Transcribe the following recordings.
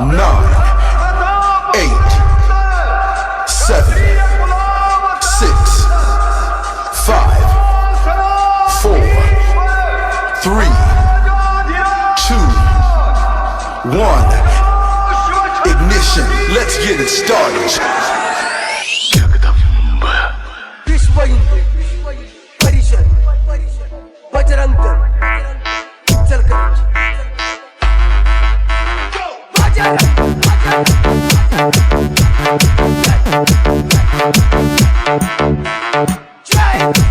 9, 8, 7, 6, 5, 4, 3, 2, 1. Ignition. Let's get it started. विश्व हिंदू परिषद बजरंग दल चल कर जय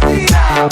श्री राम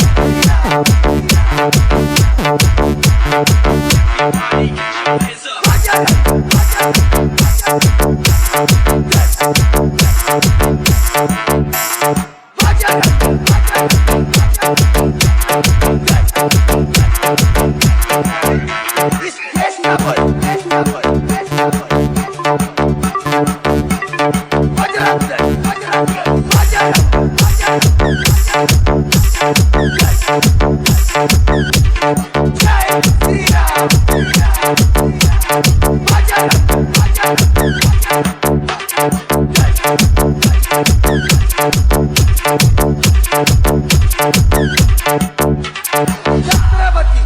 छत्रपति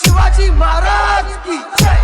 शिवाजी महाराज की जय।